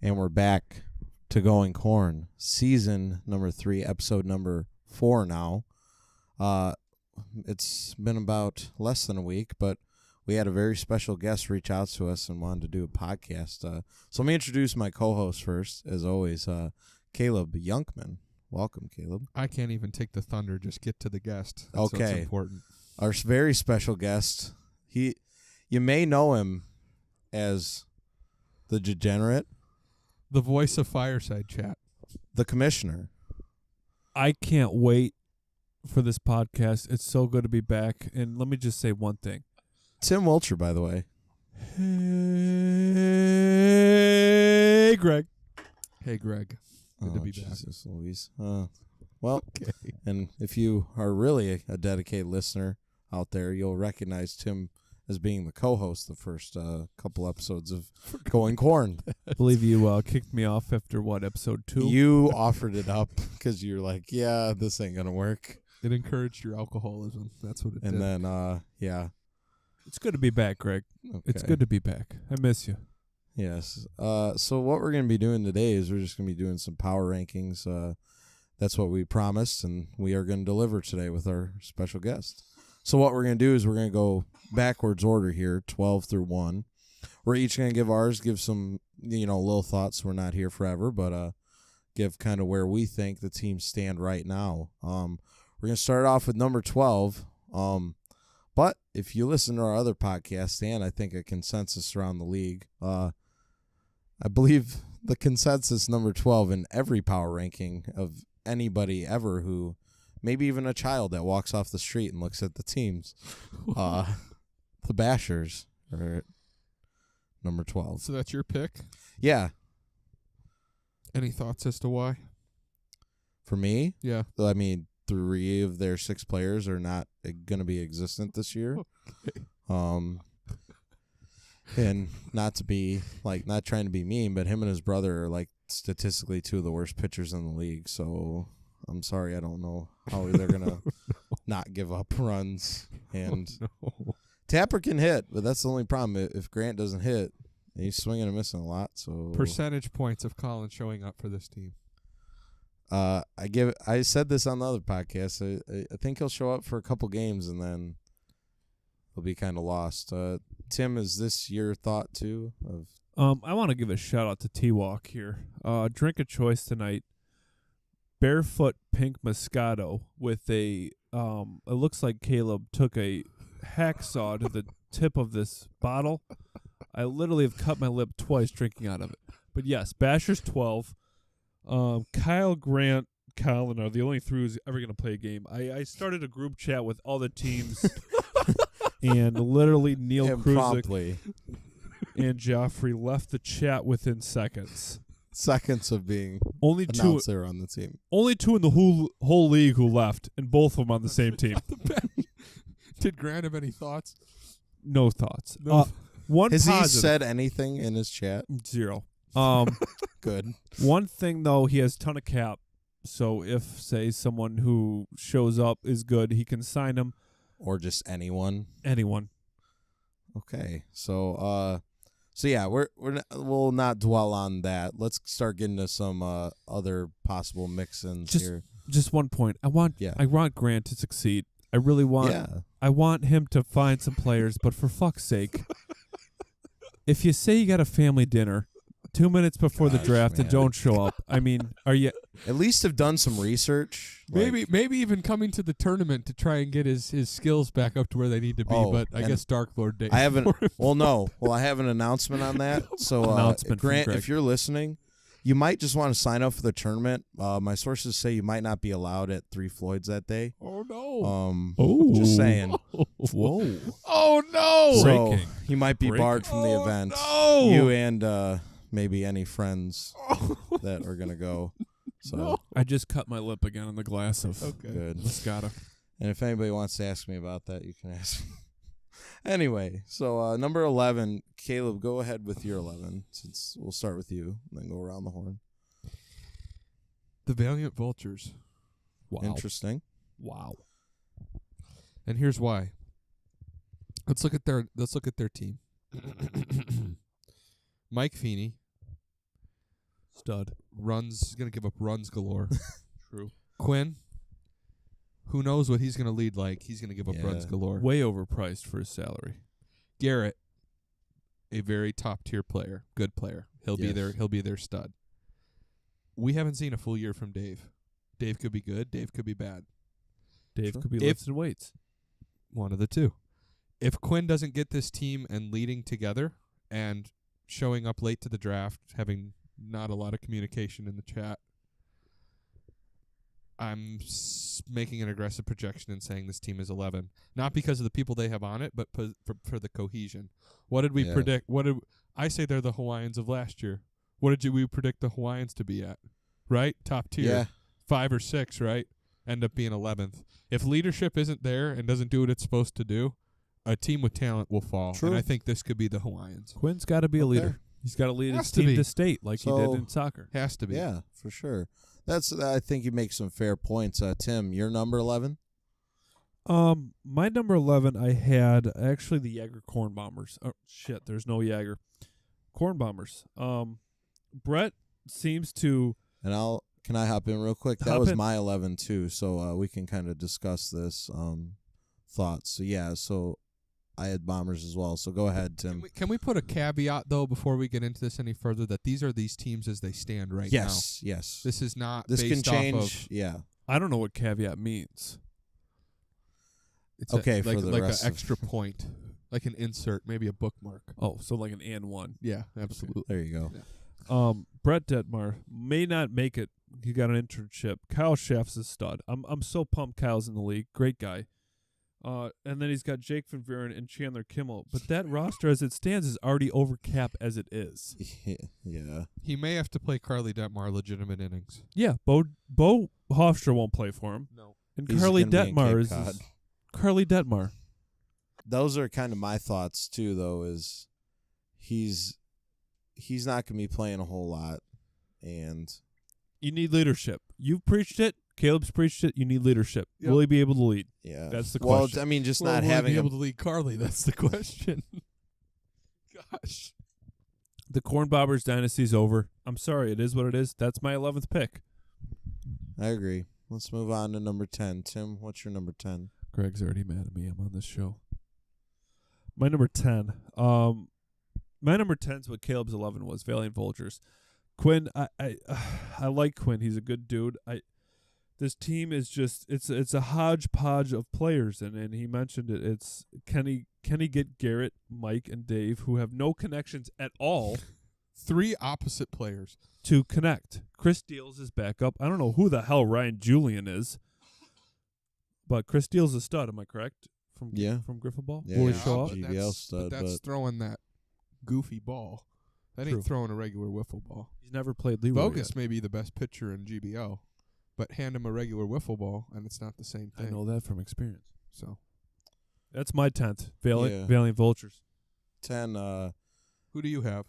And we're back to Going Corn, season number 3, episode number 4 now. It's been about less than a week, but we had a very special guest reach out to us and wanted to do a podcast. So let me introduce my co-host first, as always, Caleb Youngman. Welcome, Caleb. I can't even take the thunder. Just get to the guest. That's what's important. Our very special guest, you may know him as the Degenerate. The voice of Fireside Chat. The Commissioner. I can't wait for this podcast. It's so good to be back. And let me just say one thing. Tim Wilcher, by the way. Hey, Greg. Hey, Greg. Good to be Jesus, Louise. Well, Okay. and if you are really a dedicated listener out there, you'll recognize Tim as being the co-host the first couple episodes of Going Corn. I believe you kicked me off after, episode 2? You offered it up because you're like, yeah, this ain't going to work. It encouraged your alcoholism. That's what it did. And then, yeah. It's good to be back, Greg. Okay. It's good to be back. I miss you. Yes. So what we're going to be doing today is we're just going to be doing some power rankings. That's what we promised, and we are going to deliver today with our special guest. So what we're going to do is we're going to go backwards order here, 12 through 1. We're each going to give some, little thoughts. We're not here forever, but give kind of where we think the teams stand right now. We're going to start off with number 12. But if you listen to our other podcast, and I think a consensus around the league, I believe the consensus number 12 in every power ranking of anybody ever who, maybe even a child that walks off the street and looks at the teams, the Bashers are at number 12. So that's your pick? Yeah. Any thoughts as to why? For me, Yeah. I mean, 3 of their 6 players are not going to be existent this year. Okay. And not trying to be mean, but him and his brother are statistically 2 of the worst pitchers in the league. So I'm sorry, I don't know how they're gonna not give up runs. And Tapper can hit, but that's the only problem. If Grant doesn't hit, he's swinging and missing a lot. So Percentage points of Colin showing up for this team. I said this on the other podcast. I think he'll show up for a couple games and then he'll be kind of lost. Tim, is this your thought too? I want to give a shout out to T-Walk here. Drink of choice tonight. Barefoot Pink Moscato with a, it looks like Caleb took a hacksaw to the tip of this bottle. I literally have cut my lip twice drinking out of it. But yes, Basher's 12. Kyle, Grant, Colin are the only 3 who's ever going to play a game. I started a group chat with all the teams, and literally Neil Kruzik and Joffrey left the chat within seconds. Seconds of being Only announcer on the team. Only 2 in the whole league who left, and both of them on the same team. Did Grant have any thoughts? No thoughts. No. One Has positive. he said anything in his chat? 0. Good. One thing, though, he has a ton of cap. So if, say, someone who shows up is good, he can sign him. Or just anyone. Anyone. Okay. So yeah, we'll not dwell on that. Let's start getting to some other possible mix-ins here. Just one point. I want Grant to succeed. I really want. Yeah. I want him to find some players, but for fuck's sake, if you say you got a family dinner 2 minutes before the draft and don't show up, I mean, are you at least have done some research? Maybe even coming to the tournament to try and get his skills back up to where they need to be. But I guess Dark Lord Dave. I haven't. Well, no. Well, I have an announcement on that. So, Grant, if you're listening, you might just want to sign up for the tournament. My sources say you might not be allowed at 3 Floyds that day. Oh no. Just saying. Whoa. Oh no. So Breaking. you might be barred from the event. No. You and maybe any friends that are gonna go. So I just cut my lip again on the glass of good. Moscato. And if anybody wants to ask me about that, you can ask me. Anyway, so number 11, Caleb, go ahead with your 11, since we'll start with you and then go around the horn. The Valiant Vultures. Wow. Interesting. Wow. And here's why. Let's look at their team. Mike Feeney, Stud. He's going to give up runs galore. True. Quinn, who knows what he's going to lead like. He's going to give up runs Yeah. galore. Way overpriced for his salary. Garrett, a very top-tier player, good player. He'll be Yes. there. He'll be their stud. We haven't seen a full year from Dave. Dave could be good. Dave could be bad. Dave Sure. could be If- lifting weights. One of the two. If Quinn doesn't get this team and leading together and showing up late to the draft, having not a lot of communication in the chat, I'm making an aggressive projection and saying this team is 11. Not because of the people they have on it, but for the cohesion. What did we Yeah. predict? I say they're the Hawaiians of last year. What did we predict the Hawaiians to be at? Right? Top tier. Yeah. 5 or 6, right? End up being 11th. If leadership isn't there and doesn't do what it's supposed to do, a team with talent will fall. True. And I think this could be the Hawaiians. Quinn's got to be a Okay. leader. He's got to lead Has his to team be. to state like he So- did in soccer. Has to be. Yeah, for sure. I think you make some fair points. Tim, your number 11? My number 11, I had actually the Jaeger Corn Bombers. Oh shit, there's no Jaeger. Corn Bombers. Brett seems to. And can I hop in real quick? That Hop was in. my 11 too, so we can kind of discuss this thoughts. So yeah, so I had Bombers as well. So go ahead, Tim. Can we put a caveat, though, before we get into this any further, that these are these teams as they stand right now? Yes. This is not This can based change. off of... Yeah. I don't know what caveat means. It's Okay, for like the like rest an of- extra point, like an insert, maybe a bookmark. Oh, so like an and one. Yeah, absolutely. There you go. Brett Detmar may not make it. He got an internship. Kyle Schaff's a stud. I'm so pumped Kyle's in the league. Great guy. And then he's got Jake Van Vuren and Chandler Kimmel. But that roster as it stands is already over cap as it is. Yeah. He may have to play Carly Detmar legitimate innings. Yeah, Bo Hofstra won't play for him. No. And He's Carly gonna be in Detmar Cape is Cod. Carly Detmar. Those are kind of my thoughts too, though. Is he's not going to be playing a whole lot, and You need leadership. You've preached it. Caleb's preached it. You need leadership. Yep. Will he be able to lead? yeah, That's the well, question. I mean, just Well, not will he having be him. able to lead Carly. That's the question. Gosh. The Corn Bobbers dynasty's over. I'm sorry. It is what it is. That's my 11th pick. I agree. Let's move on to number 10. Tim, what's your number 10? Greg's already mad at me. I'm on this show. My number 10. My number 10 is what Caleb's 11 was. Valiant Vultures. Quinn, I like Quinn. He's a good dude. This team is just it's a hodgepodge of players, and he mentioned it. It's can he get Garrett, Mike, and Dave, who have no connections at all, 3 opposite players. to connect. Chris Steele's his backup. I don't know who the hell Ryan Julian is, but Chris Steele's a stud. Am I correct? From Griffin Ball. Yeah, Will he yeah. show up? but GBL that's, stud, but that's but- throwing that goofy ball. That True. ain't throwing a regular wiffle ball. He's never played Leroy Bogus yet. may be the best pitcher in GBO, but hand him a regular wiffle ball, and it's not the same I thing. know that from experience. So, That's my 10th. Yeah. Valiant Vultures. 10. who do you have?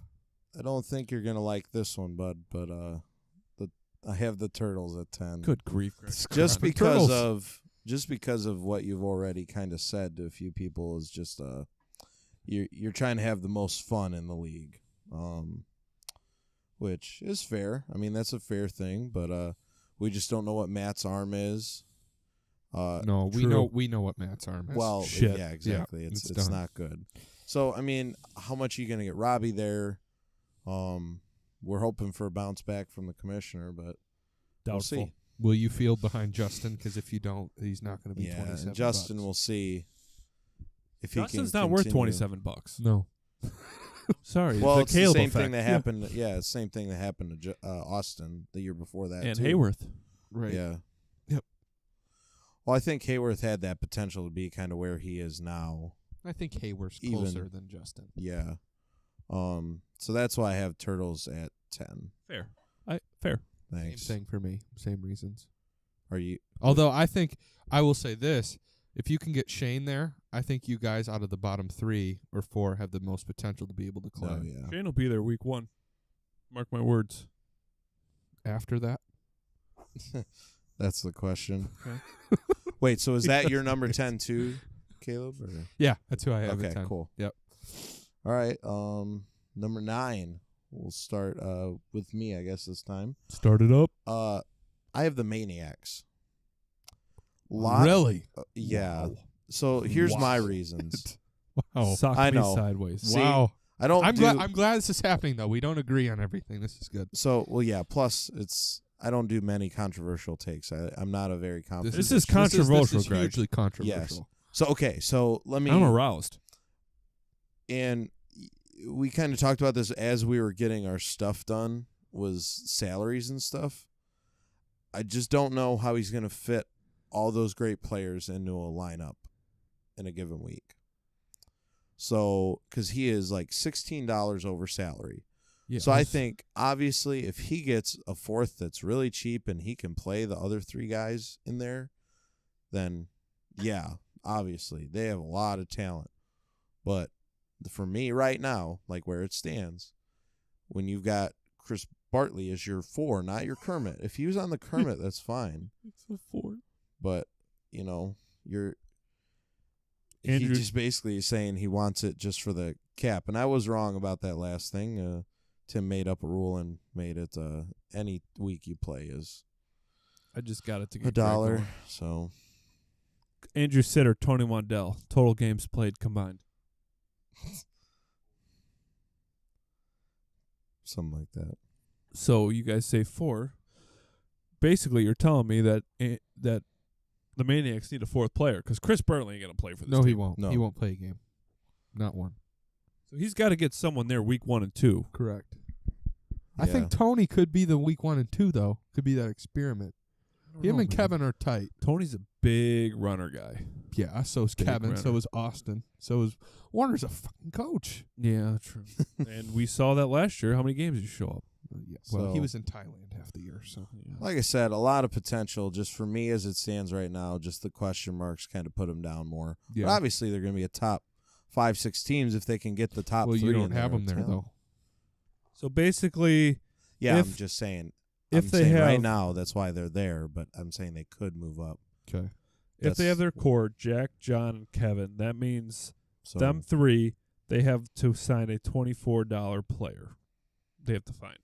I don't think you're gonna like this one, bud. But I have the Turtles at 10. Good grief, Greg. Just The because Turtles. of what you've already kind of said to a few people is just you're trying to have the most fun in the league, which is fair. I mean, that's a fair thing, but we just don't know what Matt's arm is. No, we True. know what Matt's arm is. Well, shit. yeah, exactly. It's it's done. not good. So I mean, how much are you gonna get Robbie there? We're hoping for a bounce back from the commissioner, but we'll Doubtful. see. will you field behind Justin? Because if you don't, he's not going to be Yeah, 27 and Justin bucks. will see if Justin's he can not worth continue. $27. No. Sorry. Well, the it's the Caleb same effect. thing that happened. Yeah, it's the same thing that happened to Austin the year before that. And too. Hayworth. Right. Yeah. Yep. Well, I think Hayworth had that potential to be kind of where he is now. I think Hayworth's Even- closer than Justin. Yeah. So that's why I have Turtles at 10. Fair. Fair. Thanks. Same thing for me. Same reasons. Are you? Although I think I will say this: if you can get Shane there, I think you guys out of the bottom 3 or 4 have the most potential to be able to Oh climb. yeah. Shane will be there week 1. Mark my words. After that, That's the question. Okay. Wait, so is that your number 10 too, Caleb? Or? yeah, that's who I have. Okay, at 10. cool. Yep. All right. Number 9. we'll start with me, I guess, this time. Start it up. I have the Maniacs. Really? Yeah. Wow. So here's my Wow. reasons. Wow. Sock I me know. sideways. See, Wow. I don't. I'm glad this is happening though. We don't agree on everything. This is good. So well, yeah. Plus, I don't do many controversial takes. I'm not a very confident. This is controversial, This is Greg. hugely controversial. So okay. So let me. I'm aroused. And we kind of talked about this as we were getting our stuff done. Was salaries and stuff. I just don't know how he's going to fit all those great players into a lineup in a given week. So, because he is like $16 over salary. Yeah. So I think, obviously, if he gets a fourth that's really cheap and he can play the other three guys in there, then, yeah, obviously, they have a lot of talent. But for me right now, like where it stands, when you've got Chris Bartley as your 4, not your Kermit. If he was on the Kermit, that's fine. It's a 4. But, you know, he Andrew- just basically is saying he wants it just for the cap. And I was wrong about that last thing. Tim made up a rule and made it any week you play is I just got it to get $1. Greg going. So Andrew Sitter, Tony Wandell, total games played combined. something like that. So you guys say 4. Basically, you're telling me that that the Maniacs need a 4th player because Chris Bartley ain't gonna play for this. No, team. he won't. No. He won't play a game. Not one. So he's got to get someone there week 1 and 2. Correct. I Yeah. think Tony could be the week 1 and 2 though. Could be that experiment. Him and Kevin are tight. Tony's a big runner guy. Yeah, so is Big Kevin. So runner. is Austin. So is Warner's a fucking coach. Yeah, true. And we saw that last year. How many games did you show up? Yeah. Well, he So- was in Thailand half the year. So Like I said, a lot of potential just for me as it stands right now. Just the question marks kind of put him down more. yeah. But obviously, they're going to be a top 5-6 teams if they can get the top Well, 3. you don't in have their him there talent. though. So basically, Yeah, I'm If- just saying. if I'm they saying right have- now, that's why they're there. But I'm saying they could move up. Okay. if they have their That's- core, Jack, John, and Kevin, that means So them 3, they have to sign a $24 player. They have to find.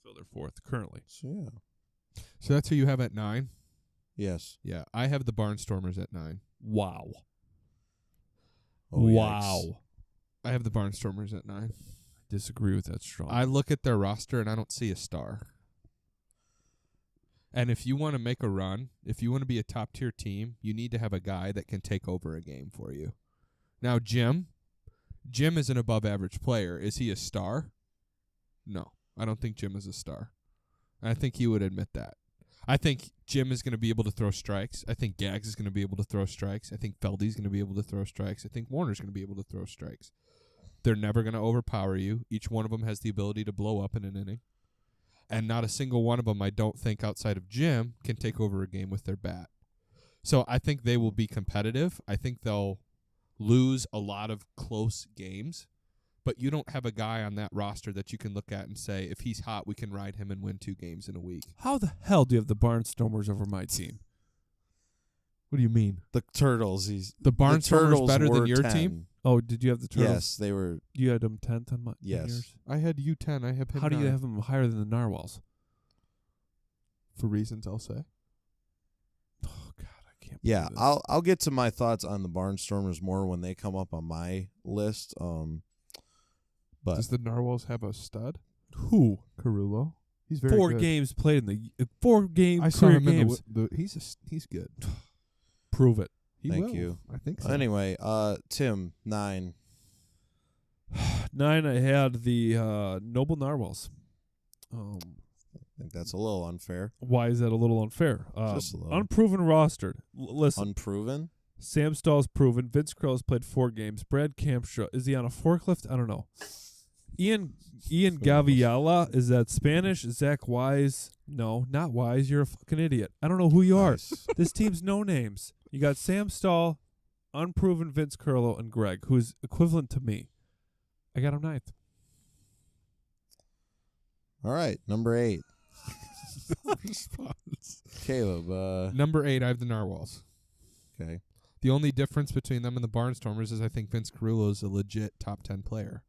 Fill their 4th currently. So yeah. So that's who you have at 9. Yes. Yeah, I have the Barnstormers at 9. Wow. Oh, yikes. Wow. I have the Barnstormers at 9. Disagree with that strong. I look at their roster and I don't see a star. And if you want to make a run, if you want to be a top tier team, you need to have a guy that can take over a game for you. Now, Jim is an above average player. Is he a star? No, I don't think Jim is a star. I think he would admit that. I think Jim is going to be able to throw strikes. I think Gags is going to be able to throw strikes. I think Feldy's going to be able to throw strikes. I think Warner's going to be able to throw strikes. They're never going to overpower you. Each one of them has the ability to blow up in an inning. And not a single one of them, I don't think, outside of Jim, can take over a game with their bat. So I think they will be competitive. I think they'll lose a lot of close games. But you don't have a guy on that roster that you can look at and say, if he's hot, we can ride him and win 2 games in a week. How the hell do you have the Barnstormers over my team? What do you mean? The Turtles. The Barnstormers Turtles better than were your 10. team? Oh, did you have the Turtles? Yes, they were. You had them 10th on my Yes. yours? I had U10. I have him How do you 9. have them higher than the Narwhals? For reasons I'll say. Oh God, I can't. Yeah, believe this. I'll get to my thoughts on the Barnstormers more when they come up on my list. But Does the Narwhals have a stud? Who? Carullo. He's very 4 good. games played in the 4 game I saw career him in games. he's good. Prove it. He Thank will. you. I think so. anyway, Tim 9. 9. I had the Noble Narwhals. I think that's a little unfair. Why is that a little unfair? Just a little. Unproven rostered. Listen, Unproven. Sam Stahl's proven. Vince Krell's played 4 games. Brad Kampstra, is he on a forklift? I don't know. Ian Gaviala, is that Spanish? Zach Wise? No, not Wise. You're a fucking idiot. I don't know who you are. Nice. This team's no names. You got Sam Stahl, unproven Vince Curlo, and Greg, who's equivalent to me. I got him 9th. All right, number 8. Response. Caleb. Number 8, I have the Narwhals. Okay. The only difference between them and the Barnstormers is I think Vince Carullo is a legit top 10 player.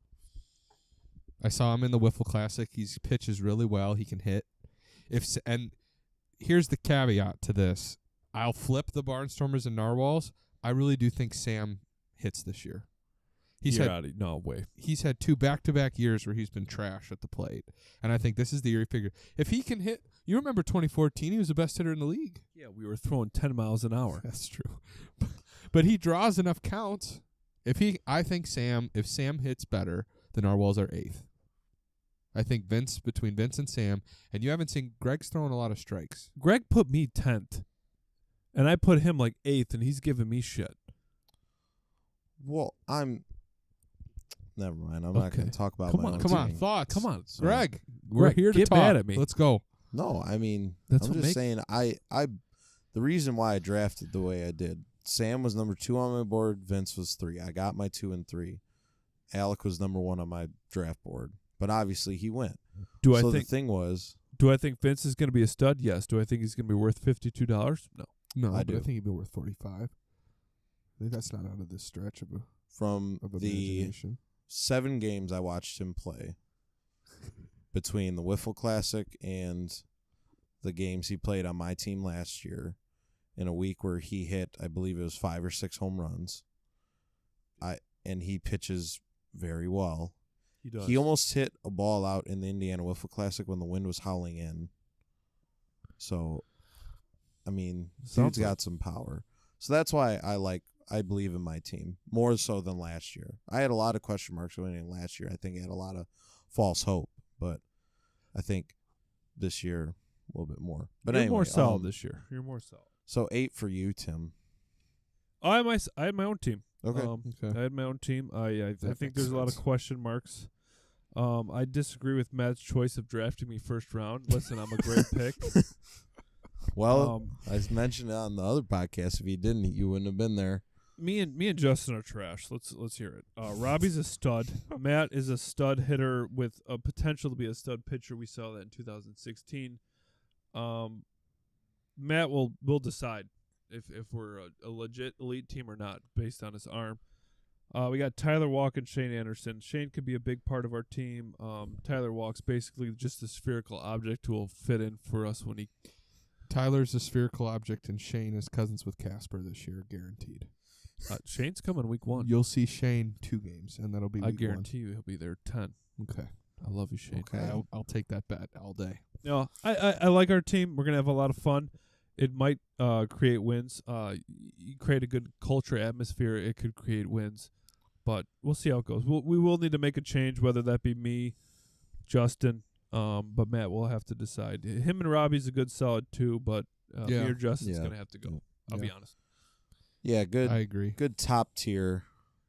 I saw him in the Wiffle Classic. He pitches really well. He can hit. And here's the caveat to this. I'll flip the Barnstormers and Narwhals. I really do think Sam hits this year. No way. He's had 2 back-to-back years where he's been trash at the plate. And I think this is the year he figured. If he can hit, you remember 2014, he was the best hitter in the league. Yeah, we were throwing 10 miles an hour. That's true. But he draws enough counts. If Sam hits better, the Narwhals are 8th. I think between Vince and Sam, and you haven't seen Greg's throwing a lot of strikes. Greg put me 10th, and I put him like 8th, and he's giving me shit. Well, never mind. I'm not going to talk about Come my on, own Come on, team. thoughts. Come on, Greg. We're here to get talk. mad at me. Let's go. No, I mean, That's I'm what just saying. The reason why I drafted the way I did. Sam was number 2 on my board. Vince was 3. I got my 2 and 3. Alec was number 1 on my draft board, but obviously he went. Do so I think the thing was, do I think Vince is going to be a stud? Yes. Do I think he's going to be worth $52? No. No, I but do. I think he'd be worth 45. I think that's not out of this stretch of from the imagination. 7 games I watched him play, between the Wiffle Classic and the games he played on my team last year, in a week where he hit, I believe it was 5 or 6 home runs. And he pitches very well. He does. He almost hit a ball out in the Indiana Wiffle Classic when the wind was howling in. So, I mean, Sounds dude's got some power. So that's why I believe in my team more so than last year. I had a lot of question marks going in last year. I think I had a lot of false hope, but I think this year a little bit more. But You're anyway, more solid this year. You're more solid. So 8 for you, Tim. I had my own team. Okay. Okay. I had my own team. I That think makes there's a lot of sense. question marks. I disagree with Matt's choice of drafting me first round. Listen, I'm a great pick. Well, I mentioned it on the other podcast. If you didn't, you wouldn't have been there. Me and Justin are trash. Let's hear it. Robbie's a stud. Matt is a stud hitter with a potential to be a stud pitcher. We saw that in 2016. Matt will decide if we're a legit elite team or not based on his arm. We got Tyler Walk and Shane Anderson. Shane could be a big part of our team. Tyler Walk's basically just a spherical object who will fit in for us when he. Tyler's a spherical object, and Shane is cousins with Casper this year, guaranteed. Shane's coming week 1. You'll see Shane 2 games, and that'll be I week guarantee you he'll be there 10. 1. Okay. I love you, Shane. Okay. I'll take that bet all day. No, I like our team. We're gonna have a lot of fun. It might create wins. You create a good culture atmosphere. It could create wins, but we'll see how it goes. We will need to make a change, whether that be me, Justin, but Matt will have to decide. Him and Robbie's a good solid too, but me Yeah. or Justin's Yeah. gonna have to go. I'll be Yeah. honest. Yeah, good. I agree. Good top tier,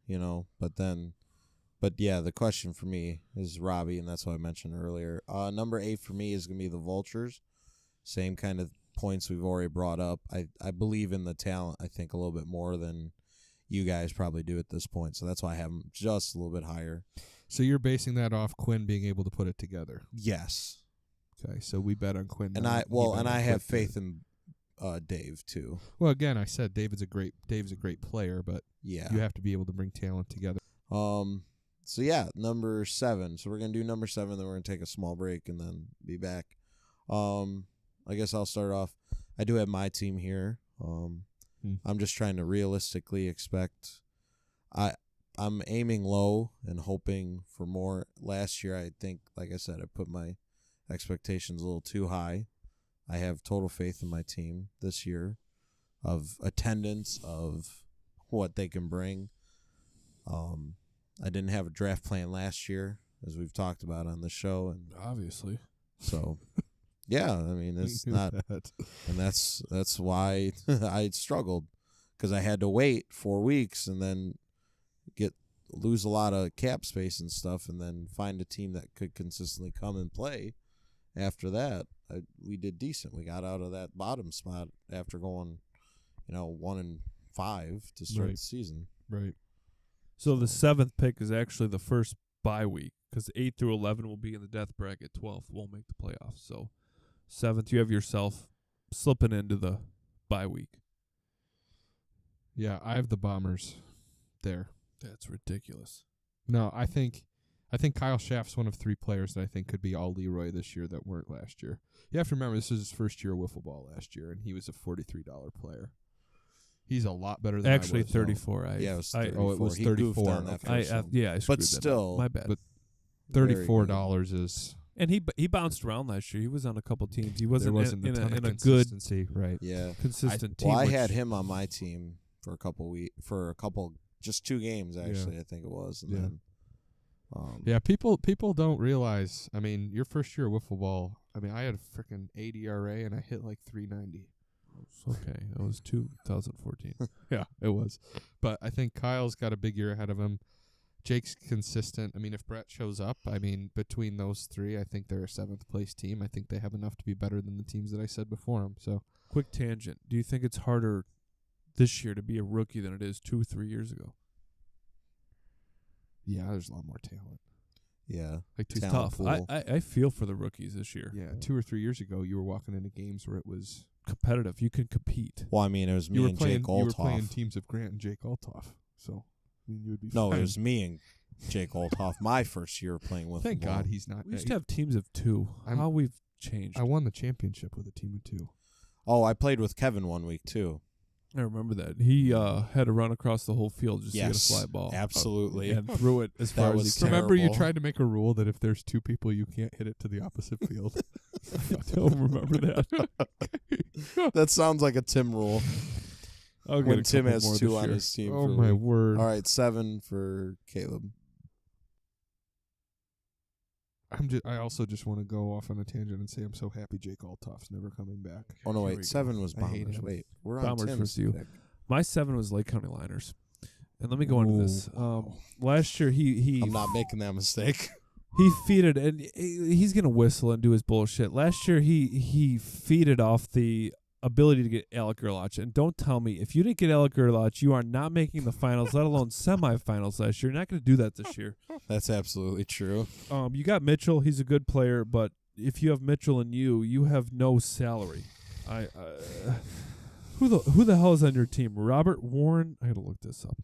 but yeah, the question for me is Robbie, and that's what I mentioned earlier. Number 8 for me is going to be the Vultures. Same kind of points we've already brought up. I believe in the talent, I think, a little bit more than you guys probably do at this point, so that's why I have them just a little bit higher. So you're basing that off Quinn being able to put it together. Yes. Okay, so we bet on Quinn. And now. I He bet on have Quinn. faith in Dave, too. Well, again, I said Dave's a great player, but Yeah. you have to be able to bring talent together. So yeah, number 7. So we're gonna do number 7, then we're gonna take a small break and then be back. I guess I'll start off. I do have my team here. I'm just trying to realistically expect. I'm aiming low and hoping for more. Last year, I think, like I said, I put my expectations a little too high. I have total faith in my team this year, of attendance, of what they can bring. I didn't have a draft plan last year, as we've talked about on the show, and Obviously. so yeah, I mean it's not, and that's why I struggled, because I had to wait 4 weeks and then lose a lot of cap space and stuff, and then find a team that could consistently come and play. After that, we did decent. We got out of that bottom spot after going, 1-5 to start Right. the season. Right. So the 7th pick is actually the first bye week, because 8 through 11 will be in the death bracket. 12th won't make the playoffs. So 7th, you have yourself slipping into the bye week. Yeah, I have the Bombers there. That's ridiculous. No, I think I think Kyle Schaff's one of 3 players that I think could be all Leroy this year that weren't last year. You have to remember, this is his first year of wiffle ball last year, and he was a $43 player. He's a lot better than Actually, I was. 34. Yeah, it was I- 34. it was He goofed 34. on that Okay. first one. yeah, I screwed that still- up. My bad. but Very $34 is And he bounced around last year. He was on a couple teams. He wasn't, there wasn't in a ton of a good, consistency, right? Yeah. consistent team. Well, I which- had him on my team for a couple, just 2 games actually. I think it was, and Yeah. then. Yeah, people don't realize. I mean, your first year of wiffle ball. I mean, I had a freaking 8 ERA and I hit like 390. Okay, that was 2014. Yeah, it was. But I think Kyle's got a big year ahead of him. Jake's consistent. I mean, if Brett shows up, I mean, between those 3, I think they're a 7th place team. I think they have enough to be better than the teams that I said before them. So Quick tangent. Do you think it's harder this year to be a rookie than it is 2-3 years ago? yeah, there's a lot more talent. Yeah. Like It's Talent tough. pool. I feel for the rookies this year. yeah, 2 or 3 years ago, you were walking into games where it was Competitive. You can compete. Well, I mean, it was me you were and playing Jake you were playing Olthoff. teams of Grant and Jake Olthoff. So I mean, you would be No, fine. it was me and Jake Olthoff. My first year playing with. Thank God he's not. We used to have teams of 2. How we've changed. I won the championship with a team of 2. Oh, I played with Kevin one week too. I remember that. He had to run across the whole field just to get a fly ball. Absolutely. And threw it as far was as he could. Remember, you terrible. tried to make a rule that if there's 2 people, you can't hit it to the opposite field. I don't remember that. That sounds like a Tim rule. I'll get When a Tim couple has more 2 this on year. his team. Oh for my the week. word! All right, 7 for Caleb. I also just want to go off on a tangent and say I'm so happy Jake Althoff's never coming back. Oh no, Here we go. wait, 7 was I hate Bombers. him. Wait, we're on Bombers Tim's versus you. pick. My 7 was Lake County Liners. And let me go into this. Last year he I'm not making that mistake. he feeded, and he's gonna whistle and do his bullshit. Last year he feeded off the ability to get Alec Gerlach, and don't tell me if you didn't get Alec Gerlach, you are not making the finals, let alone semifinals last year. You're not gonna do that this year. That's absolutely true. You got Mitchell. He's a good player, but if you have Mitchell and you have no salary. Who the hell is on your team? Robert Warren. I gotta look this up.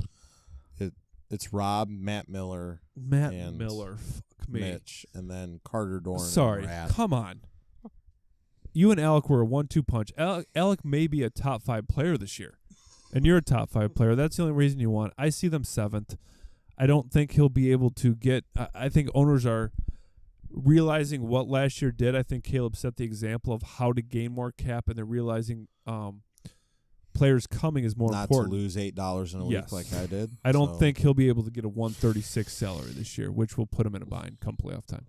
It's Rob, Matt Miller, Matt and Miller. Fuck me. Mitch, and then Carter Dorn. Sorry. And Rat. Come on. You and Alec were a 1-2 punch. Alec may be a top 5 player this year, and you're a top 5 player. That's the only reason you won. I see them 7th. I don't think he'll be able to get. I think owners are realizing what last year did. I think Caleb set the example of how to gain more cap, and they're realizing players coming is more Not important. to lose $8 in a Yes. week like I did. I don't so. think he'll be able to get a 136 salary this year, which will put him in a bind come playoff time.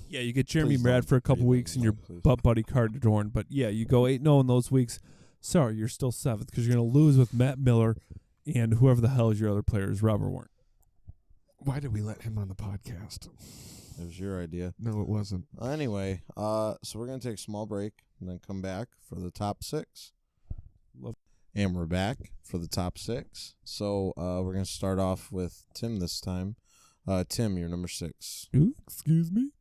Yeah, you get Jeremy Please Brad don't. for a couple Please weeks and your don't, please. butt buddy Carter Dorn, but yeah, you go 8-0 in those weeks. Sorry, you're still 7th because you're going to lose with Matt Miller and whoever the hell is your other player is Robert Warren. Why did we let him on the podcast? It was your idea. No, it wasn't. Anyway, so we're going to take a small break and then come back for the top 6. And we're back for the top 6. So we're going to start off with Tim this time. Tim, you're number 6. Ooh, excuse me.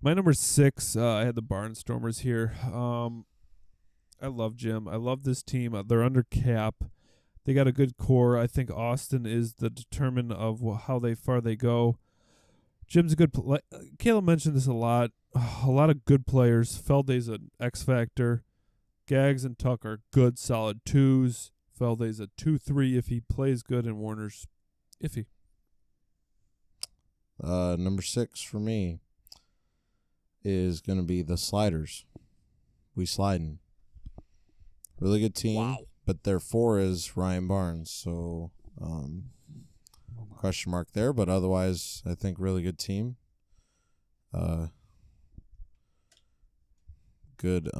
My number 6, I had the Barnstormers here. I love Jim. I love this team. They're under cap. They got a good core. I think Austin is the determinant of how far they go. Jim's a good Caleb mentioned this a lot. A lot of good players. Felday's an X factor. Gags and Tuck are good, solid 2s. Felday's a 2-3 if he plays good, and Warner's iffy. Number 6 for me is going to be the Sliders. We sliding. Really good team. Wow. But their 4 is Ryan Barnes. So question mark there. But otherwise, I think really good team. Good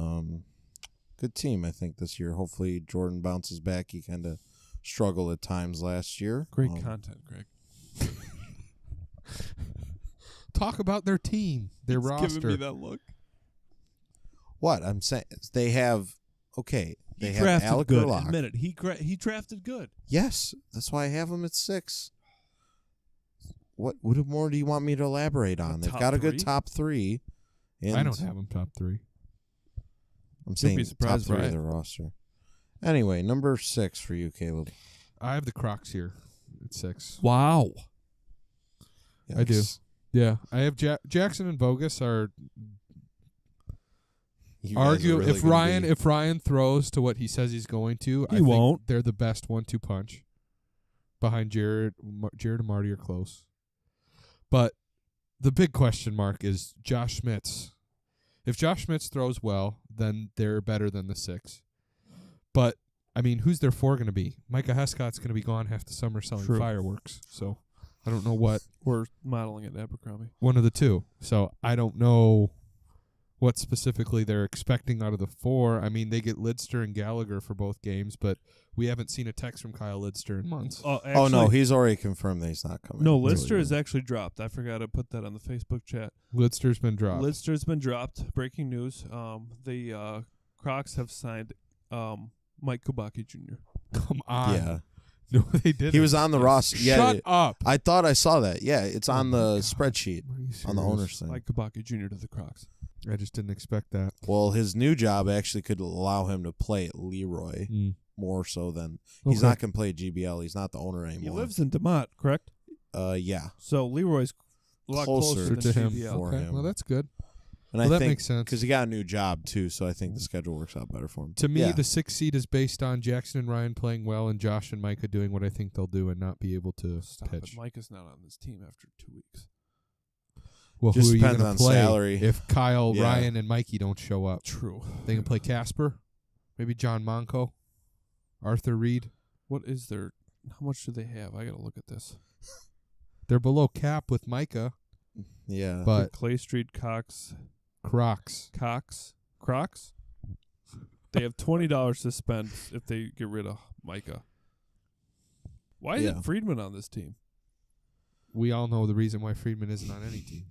team, I think, this year. Hopefully Jordan bounces back. He kind of struggled at times last year. Great content, Greg. Talk about their team, their roster. that look. What? I'm saying they have they He have drafted Alec good. Gerlach. Admit it. He drafted good. Yes, that's why I have them at 6. What more do you want me to elaborate on? They've top got a good 3? top 3. And I don't have them top 3. I'm saying be top surprised, 3 of right? the roster. Anyway, number 6 for you, Caleb. I have the Crocs here at 6. Wow. I do. Yikes. Yeah, I have Jackson and Bogus are You guys are argue really if gonna Ryan be- if Ryan throws to what he says he's going to, I He think won't. they're the best 1-2 punch. Behind Jared and Marty are close. But the big question mark is Josh Schmitz. If Josh Schmitz throws well, then they're better than the 6. But I mean, who's their 4 going to be? Micah Hescott's going to be gone half the summer selling True. fireworks. So I don't know what We're modeling at Abercrombie. one of the two. So I don't know what specifically they're expecting out of the 4. I mean, they get Lidster and Gallagher for both games, but we haven't seen a text from Kyle Lidster in months. Oh no, he's already confirmed that he's not coming. No, Really Lidster is good. actually dropped. I forgot to put that on the Facebook chat. Lidster's been dropped. Lidster's been dropped. Breaking news. The Crocs have signed Mike Kubaki Jr. Come on. Yeah, No, they didn't. he was on the roster. Yeah, Shut up. I thought I saw that. Yeah, it's on Oh my the God. spreadsheet Are you on the serious? owner's thing. Mike Kubaki Jr. to the Crocs. I just didn't expect that. Well, his new job actually could allow him to play at Leroy more so than he's Okay. not going to play at GBL. He's not the owner anymore. He lives in DeMott, correct? Yeah, So Leroy's a lot Closer closer, to than him. GBL. for Okay, him. well, that's good. and Well, I that think makes sense. because he got a new job too, so I think the schedule works out better for him. To me, Yeah. the 6 seed is based on Jackson and Ryan playing well and Josh and Micah doing what I think they'll do and not be able to Stop pitch. it. Mike is not on this team after 2 weeks. Well, Just who are you depends going on to play salary. if Kyle, Yeah. Ryan, and Mikey don't show up? True. They can play Casper, maybe John Monco, Arthur Reed. What is their? How much do they have? I gotta look at this. They're below cap with Micah, Yeah, but Clay Street Crocs. Crocs. Crocs. They have $20 to spend if they get rid of Micah. Why is Yeah. it Friedman on this team? We all know the reason why Friedman isn't on any team.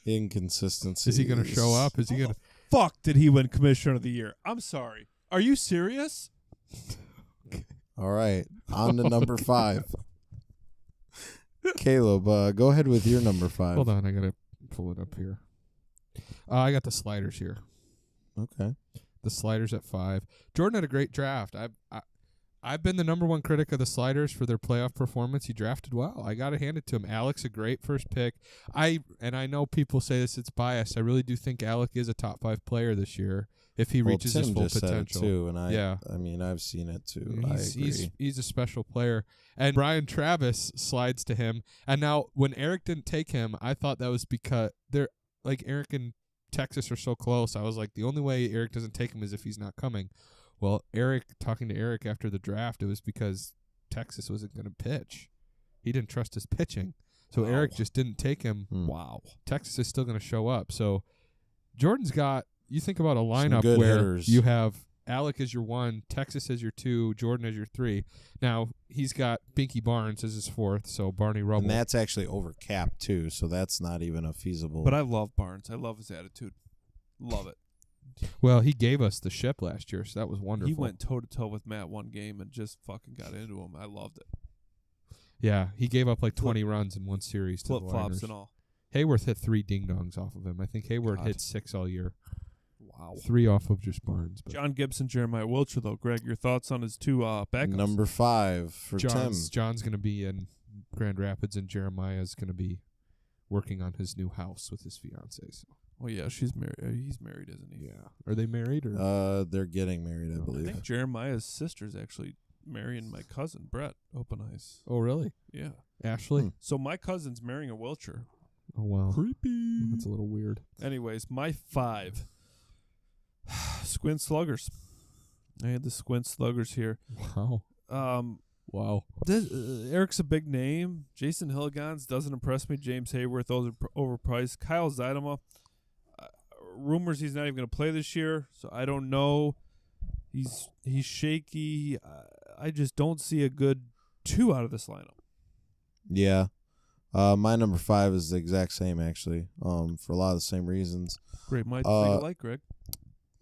inconsistency. Is he going to show up? Is he going to? Fuck! Did he win Commissioner of the Year? I'm sorry. Are you serious? All right, on to number 5. Caleb, go ahead with your number 5. Hold on, I got to pull it up here. I got the sliders here. Okay. The sliders at 5. Jordan had a great draft. I've been the number 1 critic of the sliders for their playoff performance. He drafted well. I got to hand it to him. Alex, a great first pick. I know people say this, it's biased. I really do think Alec is a top 5 player this year if he reaches Tim his full just said it potential. too, and Yeah. I mean, I've seen it too. He's a special player. And Brian Travis slides to him. And now when Eric didn't take him, I thought that was because they're like Eric and Texas are so close. I was like, the only way Eric doesn't take him is if he's not coming. Well, talking to Eric after the draft, it was because Texas wasn't going to pitch. He didn't trust his pitching. So Wow. Eric just didn't take him. Wow. Texas is still going to show up. So Jordan's got, you think about a lineup good where hitters. you have Alec as your 1, Texas as your 2, Jordan as your 3. Now, he's got Binky Barnes as his 4th, so Barney Rubble. And that's actually over cap too, so that's not even a feasible. But I love Barnes. I love his attitude. Love it. Well, he gave us the ship last year, so that was wonderful. He went toe to toe with Matt one game and just fucking got into him. I loved it. Yeah, he gave up like 20 runs in one series to the Flip flops Liners. and all. Hayworth hit 3 ding-dongs off of him. I think Hayward God. hit 6 all year. Wow. 3 off of just Barnes. But John Gibson, Jeremiah Wilcher, though. Greg, your thoughts on his 2 backups? number 5 for John's going to be in Grand Rapids, and Jeremiah's going to be working on his new house with his fiancée. So. Oh, yeah, she's married. He's married, isn't he? Yeah. Are they married? Or? Tim. They're getting married, I I believe. think Jeremiah's sister's actually marrying my cousin, Brett Open Ice. Oh, really? Yeah. Ashley? Hmm. So my cousin's marrying a Wilcher. Oh, wow. Creepy. That's a little weird. Anyways, my 5. Squint Sluggers. I had the Squint Sluggers here. Wow. Wow. This, Eric's a big name. Jason Hilligans doesn't impress me. James Hayworth, those are overpriced. Kyle Zeidema, rumors he's not even going to play this year, so I don't know. He's shaky. I just don't see a good 2 out of this lineup. Yeah. My number 5 is the exact same, actually, for a lot of the same reasons. Great minds think alike, Greg.